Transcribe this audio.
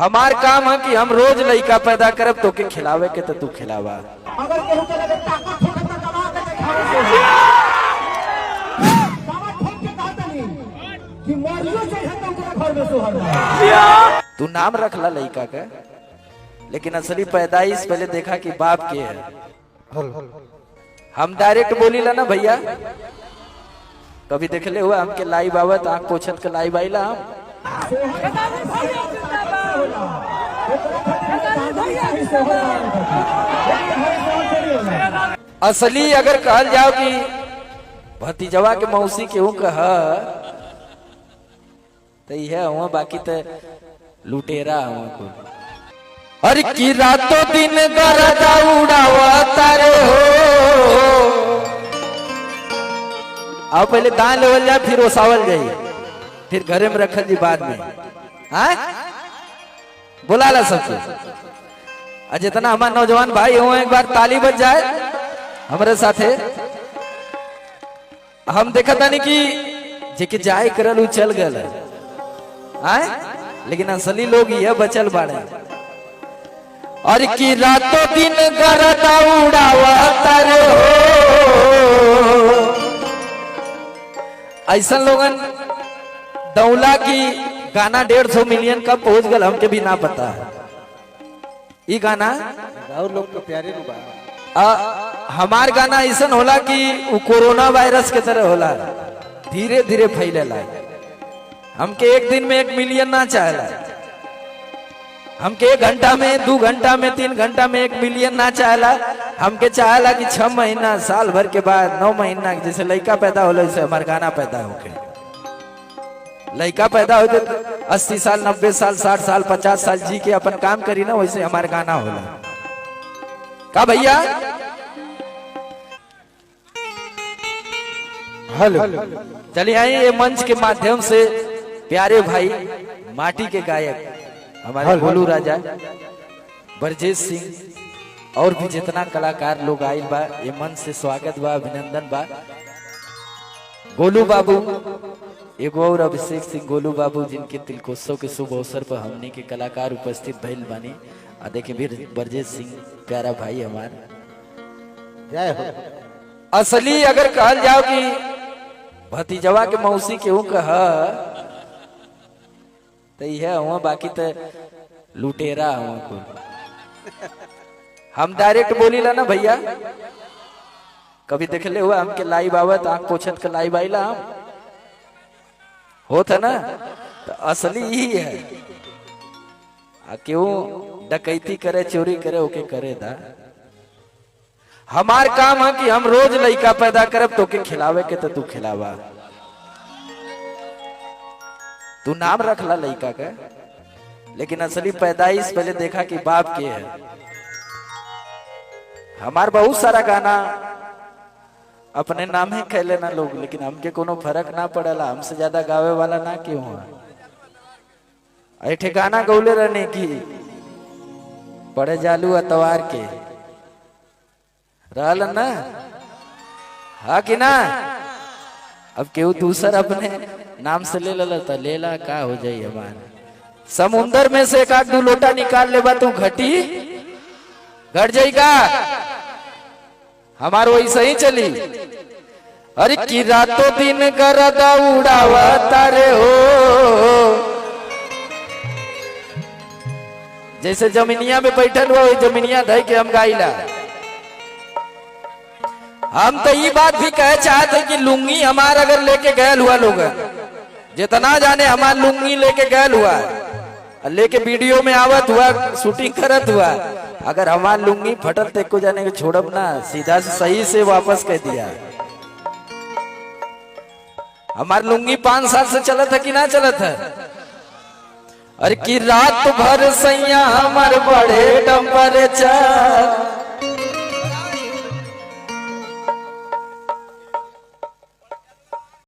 हमार काम है कि हम रोज लइका पैदा करब तो के खिलावे के तो तू खिलावा। अगर केहू के लगे ताकत होखे त दबा के दिखावे के दबा ठोक के कहत नहीं कि मरियो से हम तोरा घर में सोहर तू नाम रखला लइका का, लेकिन असली पैदाइश पहले देखा कि बाप के है। हम डायरेक्ट बोली ला ना भैया, कभी देखले हुआ हमके लाइव आवत आंख पोछत के लाइव आइला असली अगर कहल जाओ कि भतीजवा के मौसी केहू कह तो यह हुआ, बाकी तो लुटेरा हुआ को। अरे की रातों दिन गरदा उड़ावा तारे हो, आओ पहले दान लेवल जाए फिर ओसावल जाए, फिर घरे में रखल जी बाद में। हाँ बोला ला सबसे। जितना हमारे नौजवान भाई हो एक बार ताली बज जाए हमारे साथे। हम देखा था नहीं कि जेके जाए करल चल गए, लेकिन असली लोग यह बचल बाड़े। और की रातों दिन गरदा उड़ावा तारे हो, ऐसा लोगन दौला की गाना 150 मिलियन कब पहुंच गल हमके भी ना पता है। ये गाना और लोग तो प्यारे लोग हमार गाना ऐसा होला कि वो कोरोना वायरस के तरह होला, धीरे धीरे फैलेला। हमके एक दिन में 1 मिलियन ना चाहेला, हमके 1 घंटा में 2 घंटा में 3 घंटा में 1 मिलियन ना चाहेला। हमके चाहेला कि 6 महीना साल भर के बाद 9 महीना जैसे लड़का पैदा होला वैसे हमार गाना पैदा होके। लड़का पैदा हो तो 80 साल 90 साल 60 साल 50 साल जी के अपन काम करी ना, वैसे हमार गाना होला का भैया। हेलो चलिए आइए ये मंच के माध्यम से प्यारे भाई माटी के गायक हमारे गोलू राजा, ब्रजेश सिंह और भी जितना कलाकार लोग आए बा, ये मन से स्वागत बा, अभिनंदन बा। गोलू बाबू एगो और अभिषेक सिंह गोलू बाबू जिनके तिलकोत्सव के शुभ अवसर पर हमने के कलाकार उपस्थित भइल बानी। आ देखे भी ब्रजेश सिंह प्यारा भाई हमार। असली अगर कहल जाओ कि भतीजवा के मौसी केहू कह तो यह हुआ, बाकी तो लुटेरा हुआ को। हम डायरेक्ट बोली ला ना भैया, कभी देखले हुआ हमके लाइव आवत आंख पोछत के लाइव आइला होता ना, तो असली ही है। क्यों डकैती करे चोरी करे ओके करे दा। हमार काम है कि हम रोज लइका पैदा करब तो के खिलावे के तो तू खिलावा। तू नाम रखला लइका का, लेकिन असली पैदाइश पहले देखा कि बाप के है। हमार बहुत सारा गाना अपने नाम ही कह लेना लोग, लेकिन हमके कोनो फर्क ना पड़ेला। हमसे ज्यादा गावे वाला ना क्यों है। ऐठे गाना गौले रहने की पड़े जालू अतवार के रहल ना, हा कि ना। अब केहू दूसर अपने नाम से ले लेता लेला का हो जाई। हमार समुंदर में से 1-2 लोटा निकाल ले बा तू घटी घट जाएगा, हमार वैसे ही चली। अरे की रातों दिन गरदा उड़ावा तारे हो, जैसे जमीनिया में बैठल हुआ जमीनिया धई के हम गाइला। हम तो ये बात भी कह चाहते कि लुंगी हमार अगर लेके गए हुआ लोग जितना जाने हमार लुंगी लेके गए हुआ, लेके वीडियो में आवत हुआ शूटिंग करत हुआ, अगर हमार लुंगी फटल ते को जाने के छोड़ब ना, सीधा से सही से वापस कह दिया। हमार लुंगी 5 साल से चलत है कि ना चलत है। अरे की रात भर सैया हमार बड़े टेम्परेचर